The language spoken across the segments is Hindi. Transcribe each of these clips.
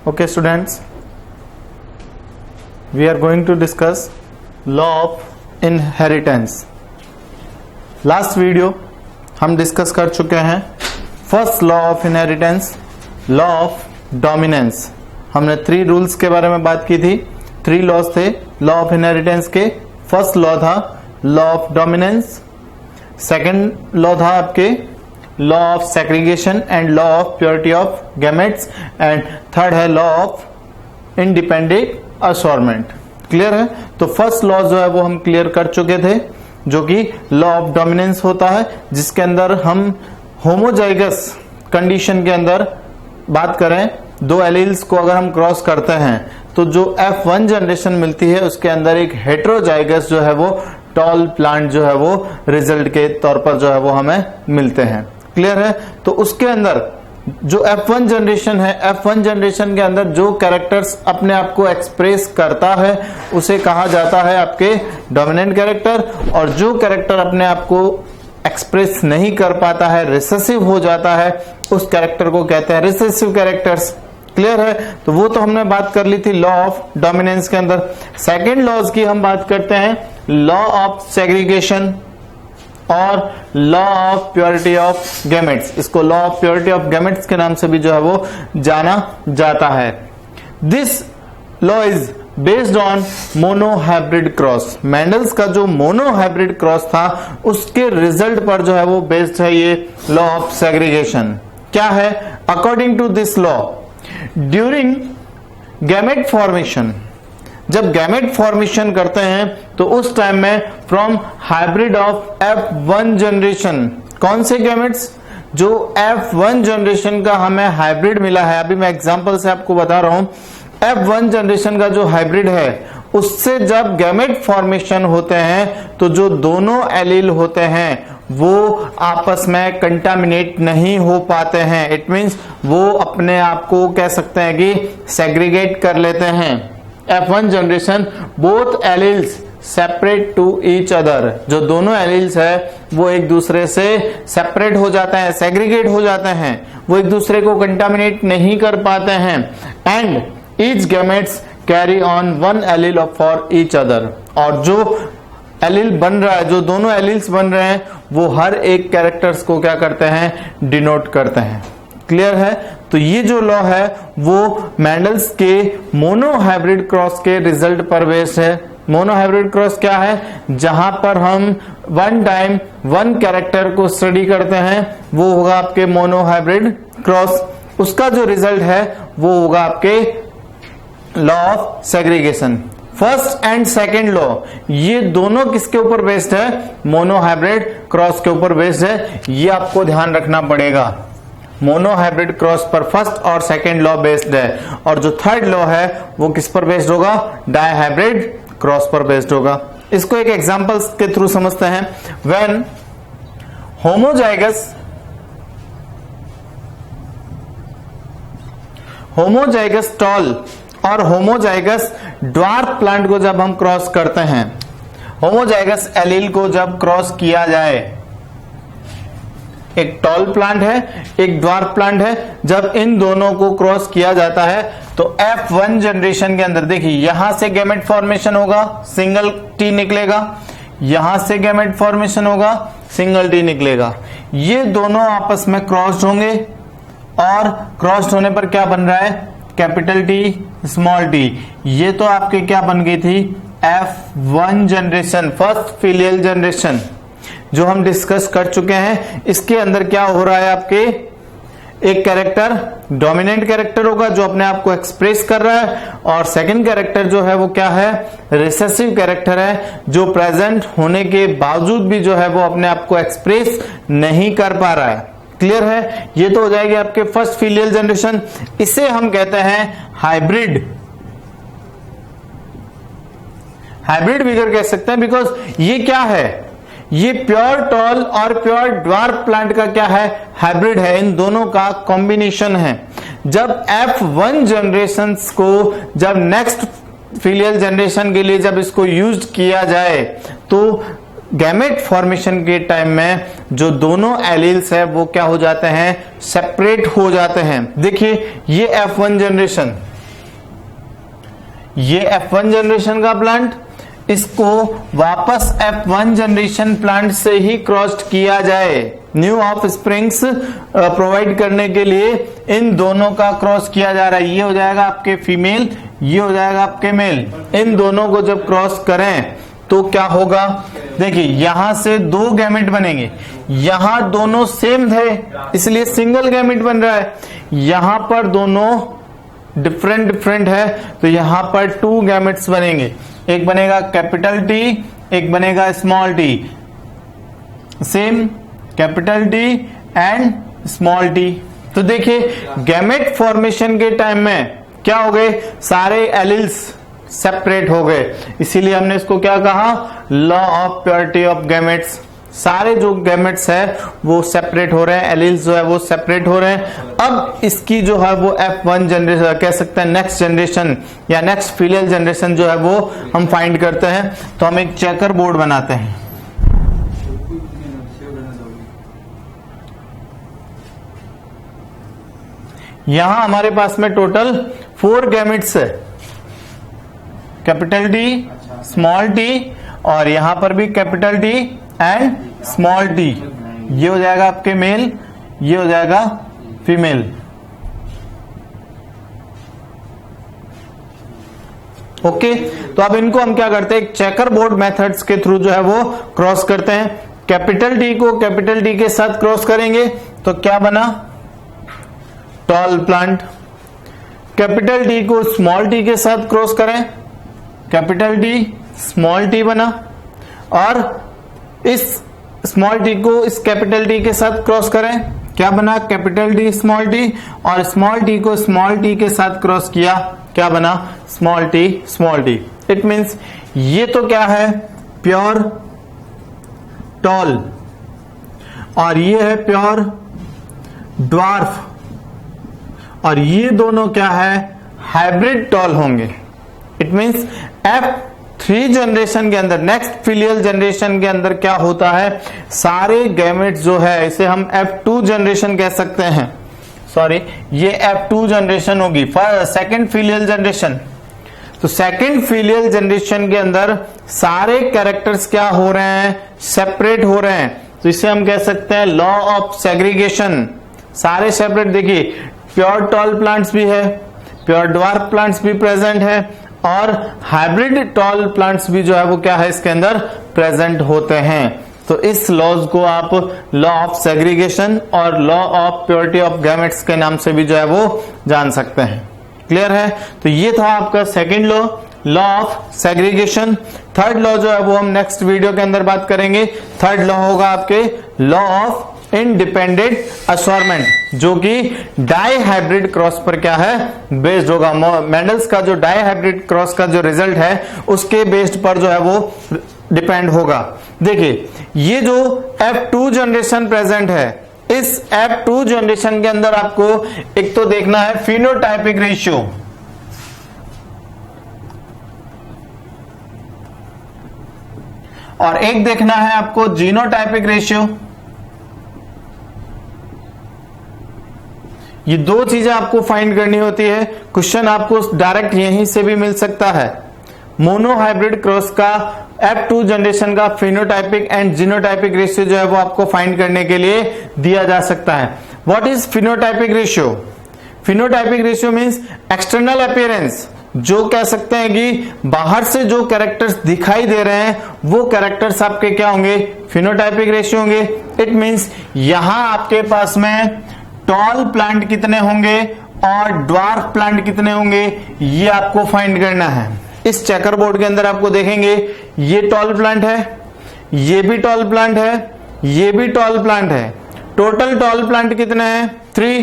Okay students, we are going to discuss law of inheritance. Last video हम डिस्कस कर चुके हैं first law of inheritance, law of dominance. हमने 3 रूल्स के बारे में बात की थी. 3 लॉज थे लॉ ऑफ इनहेरिटेंस के. फर्स्ट लॉ था law of dominance, second law था आपके law of segregation and law of purity of gametes, and third है law of independent assortment. Clear है? तो फर्स्ट लॉ जो है वो हम क्लियर कर चुके थे, जो कि लॉ ऑफ डोमिनेंस होता है, जिसके अंदर हम होमोजाइगस कंडीशन के अंदर बात करें, 2 एलील्स को अगर हम क्रॉस करते हैं तो जो F1 जनरेशन मिलती है उसके अंदर एक हेटेरोजाइगस जो है वो टॉल प्लांट जो है वो रिजल्ट के तौर पर जो है वो हमें मिलते हैं. क्लियर है? तो उसके अंदर जो F1 जनरेशन है, F1 जनरेशन के अंदर जो कैरेक्टर्स अपने आप को एक्सप्रेस करता है उसे कहा जाता है आपके डोमिनेंट कैरेक्टर, और जो कैरेक्टर अपने आप को एक्सप्रेस नहीं कर पाता है, रिसेसिव हो जाता है, उस कैरेक्टर को कहते हैं रिसेसिव कैरेक्टर्स. क्लियर है? तो वो तो हमने बात कर ली थी लॉ ऑफ डोमिनेंस के अंदर. सेकेंड लॉज की हम बात करते हैं लॉ ऑफ सेग्रीगेशन और law of purity of gametes. इसको law of purity of gametes के नाम से भी जो है वो जाना जाता है. This law is based on monohybrid cross. Mendel's का जो मोनोहाइब्रिड क्रॉस था उसके रिजल्ट पर जो है वो बेस्ड है ये लॉ ऑफ सेग्रीगेशन. क्या है? According to this law, during gamete formation, जब गैमेट फॉर्मेशन करते हैं तो उस टाइम में from hybrid of F1 generation, कौन से गैमेट्स? जो F1 जनरेशन का हमें हाइब्रिड मिला है, अभी मैं एग्जांपल से आपको बता रहा हूं, F1 जनरेशन का जो हाइब्रिड है उससे जब गैमेट फॉर्मेशन होते हैं तो जो दोनों एलील होते हैं वो आपस में कंटामिनेट नहीं हो पाते हैं. इट मींस वो अपने आप को कह सकते हैं कि सेग्रीगेट कर लेते हैं. F1 generation both alleles separate to each other, जो दोनों एलील्स है वो एक दूसरे से सेपरेट हो जाते हैं, सेग्रीगेट हो जाते हैं, वो एक दूसरे को कंटामिनेट नहीं कर पाते हैं. And each gametes carry on 1 allele for each other, और जो एलील बन रहा है, जो दोनों एलील्स बन रहे हैं वो हर एक कैरेक्टर्स को क्या करते हैं? डिनोट करते हैं. क्लियर है? तो ये जो लॉ है वो मेंडल्स के मोनोहाइब्रिड क्रॉस के रिजल्ट पर बेस्ड है. मोनोहाइब्रिड क्रॉस क्या है? जहां पर हम वन टाइम 1 कैरेक्टर को स्टडी करते हैं वो होगा आपके मोनोहाइब्रिड क्रॉस. उसका जो रिजल्ट है वो होगा आपके law of segregation. First and second law ये दोनों किसके ऊपर बेस्ड है? मोनोहाइब्रिड क्रॉस के ऊपर बेस्ड है. ये आपको ध्यान रखना पड़ेगा. मोनोहाइब्रिड क्रॉस पर फर्स्ट और सेकेंड लॉ बेस्ड है, और जो थर्ड लॉ है वो किस पर बेस्ड होगा? डायहाइब्रिड क्रॉस पर बेस्ड होगा. इसको एक एग्जांपल के थ्रू समझते हैं. व्हेन होमोजाइगस टॉल और होमोजाइगस ड्वार्फ प्लांट को जब हम क्रॉस करते हैं, होमोजाइगस एलील को जब क्रॉस किया जाए, एक टॉल प्लांट है एक ड्वार्फ प्लांट है, जब इन दोनों को क्रॉस किया जाता है तो F1 जनरेशन के अंदर देखिए यहां से गैमेट फॉर्मेशन होगा, सिंगल टी निकलेगा, यहां से गैमेट फॉर्मेशन होगा, सिंगल टी निकलेगा. ये दोनों आपस में क्रॉस्ड होंगे, और क्रॉस्ड होने पर क्या बन रहा है? Capital T small T. ये तो आपके क्या बन गई थी? F1 generation, first filial generation, जो हम डिस्कस कर चुके हैं. इसके अंदर क्या हो रहा है? आपके एक कैरेक्टर डोमिनेंट कैरेक्टर होगा जो अपने आप को एक्सप्रेस कर रहा है, और सेकंड कैरेक्टर जो है वो क्या है? रिसेसिव कैरेक्टर है, जो प्रेजेंट होने के बावजूद भी जो है वो अपने आप को एक्सप्रेस नहीं कर पा रहा है. क्लियर है? ये तो हो जाएगी आपके फर्स्ट फिलियल जनरेशन. इसे हम कहते हैं हाइब्रिड. हाइब्रिड विगर कह सकते हैं, बिकॉज ये क्या है? ये प्योर टॉल और प्योर ड्वार्फ प्लांट का क्या है? हाइब्रिड है. इन दोनों का कॉम्बिनेशन है. जब F1 जनरेशन को जब नेक्स्ट फिलियल जनरेशन के लिए जब इसको यूज किया जाए तो गैमेट फॉर्मेशन के टाइम में जो दोनों एलील्स है वो क्या हो जाते हैं? सेपरेट हो जाते हैं. देखिए ये F1 जनरेशन, ये F1 जनरेशन का प्लांट, इसको वापस F1 जनरेशन प्लांट से ही क्रॉस्ड किया जाए। न्यू ऑफ स्प्रिंग्स प्रोवाइड करने के लिए इन दोनों का क्रॉस किया जा रहा है। ये हो जाएगा आपके फीमेल, ये हो जाएगा आपके मेल। इन दोनों को जब क्रॉस करें तो क्या होगा, देखिए यहां से दो गैमेट बनेंगे, यहां दोनों सेम थे इसलिए सिंगल गैमेट बन रहा है, यहां पर दोनों डिफरेंट है तो यहां पर टू गैमेट्स बनेंगे, एक बनेगा कैपिटल टी, एक बनेगा small T, same capital T and small T. तो देखिए गैमेट फॉर्मेशन के टाइम में क्या हो गए, सारे एलिल्स सेपरेट हो गए, इसीलिए हमने इसको क्या कहा, law of purity of gametes. सारे जो गैमेट्स है वो सेपरेट हो रहे हैं, एलिल्स जो है वो सेपरेट हो रहे हैं। अब इसकी जो है वो F1 जनरेशन कह सकते हैं, नेक्स्ट जनरेशन या नेक्स्ट फीलियल जनरेशन जो है वो हम फाइंड करते हैं। तो हम एक चेकर बोर्ड बनाते हैं। यहां हमारे पास में टोटल 4 गैमेट्स है, कैपिटल टी, स्मॉल टी, और यहां पर भी capital T and small T. ये हो जाएगा आपके मेल, ये हो जाएगा फीमेल। ओके, तो अब इनको हम क्या करते हैं, एक चेकर बोर्ड मेथड्स के थ्रू जो है वो क्रॉस करते हैं। कैपिटल टी को कैपिटल टी के साथ क्रॉस करेंगे तो क्या बना, टॉल प्लांट। कैपिटल टी को स्मॉल टी के साथ क्रॉस करें, कैपिटल टी स्मॉल टी बना, और इस स्मॉल टी को इस कैपिटल टी के साथ क्रॉस करें, क्या बना, कैपिटल टी स्मॉल टी, और स्मॉल टी को स्मॉल टी के साथ क्रॉस किया, क्या बना, small T small T. It means ये तो क्या है, प्योर टॉल, और ये है प्योर ड्वार्फ, और ये दोनों क्या है, हाइब्रिड टॉल होंगे। इट मींस F3 जनरेशन के अंदर, नेक्स्ट फिलियल जनरेशन के अंदर क्या होता है, सारे गैमेट्स जो है इसे हम F2 जनरेशन कह सकते हैं। सॉरी, ये F2 जनरेशन होगी, सेकेंड फिलियल जनरेशन। तो सेकेंड फिलियल जनरेशन के अंदर सारे कैरेक्टर्स क्या हो रहे हैं, सेपरेट हो रहे हैं। तो इसे हम कह सकते हैं लॉ ऑफ सेग्रीगेशन। सारे सेपरेट, देखिए प्योर टॉल प्लांट्स भी है, प्योर ड्वार्फ प्लांट्स भी प्रेजेंट है, और हाइब्रिड टॉल प्लांट्स भी जो है वो क्या है इसके अंदर प्रेजेंट होते हैं। तो इस लॉज को आप लॉ ऑफ सेग्रीगेशन और law of purity of gametes के नाम से भी जो है वो जान सकते हैं। क्लियर है? तो ये था आपका second law, law of segregation. Third law जो है वो हम नेक्स्ट वीडियो के अंदर बात करेंगे। थर्ड लॉ होगा आपके लॉ ऑफ इंडिपेंडेंट असॉर्टमेंट, जो कि डाई हाइब्रिड क्रॉस पर क्या है बेस्ड होगा। मेंडल्स का जो डाई हाइब्रिड क्रॉस का जो रिजल्ट है उसके बेस्ड पर जो है वो डिपेंड होगा। देखिए ये जो F2 जनरेशन प्रेजेंट है, इस F2 जनरेशन के अंदर आपको एक तो देखना है फिनोटाइपिक रेशियो, और एक देखना है आपको जीनोटाइपिक रेशियो। ये दो चीजें आपको फाइंड करनी होती है। क्वेश्चन आपको डायरेक्ट यहीं से भी मिल सकता है। मोनो हाइब्रिड क्रॉस का F2 जनरेशन का फिनोटाइपिक एंड जीनोटाइपिक रेशियो जो है वो आपको फाइंड करने के लिए दिया जा सकता है। What is phenotypic ratio? Phenotypic ratio means external appearance, जो कह सकते हैं कि बाहर से जो कैरेक्टर्स दिखाई दे रहे हैं वो कैरेक्टर्स आपके क्या होंगे, फिनोटाइपिक रेशियो होंगे। इट मींस यहां आपके पास में टॉल प्लांट कितने होंगे और ड्वार्फ प्लांट कितने होंगे, ये आपको फाइंड करना है। इस चेकर बोर्ड के अंदर आपको देखेंगे ये टॉल प्लांट है, ये भी टॉल प्लांट है, ये भी टॉल प्लांट है। टोटल टॉल प्लांट कितने हैं, 3।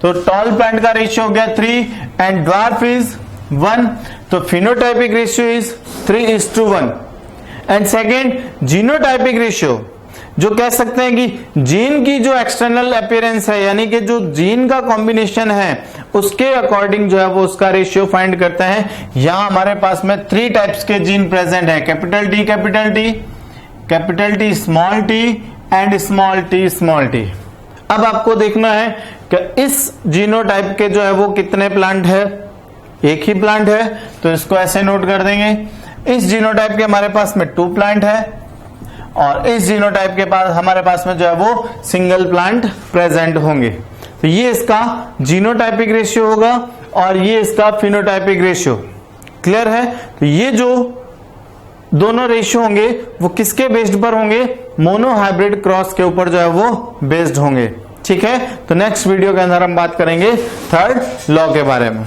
तो टॉल प्लांट का रेशियो हो गया 3 एंड ड्वार्फ इज 1। तो phenotypic ratio is 3:1। And second genotypic ratio, जो कह सकते हैं कि जीन की जो एक्सटर्नल अपीयरेंस है, यानी कि जो जीन का कॉम्बिनेशन है उसके अकॉर्डिंग जो है वो उसका रेशियो फाइंड करते हैं। यहां हमारे पास में 3 टाइप्स के जीन प्रेजेंट है, capital T capital T, capital T small T and small T small T. अब आपको देखना है कि इस जीनोटाइप के जो है वो कितने प्लांट है, एक ही प्लांट है, तो इसको ऐसे नोट कर देंगे। इस जीनोटाइप के हमारे पास में 2 प्लांट है और इस जीनोटाइप के पास हमारे पास में जो है वो सिंगल प्लांट प्रेजेंट होंगे। तो ये इसका जीनोटाइपिक रेशियो होगा और ये इसका फिनोटाइपिक रेशियो। क्लियर है? तो ये जो दोनों रेशियो होंगे वो किसके बेस्ड पर होंगे? मोनोहाइब्रिड क्रॉस के ऊपर जो है वो बेस्ड होंगे। ठीक है, तो नेक्स्ट वीडियो के अंदर हम बात करेंगे थर्ड लॉ के बारे में।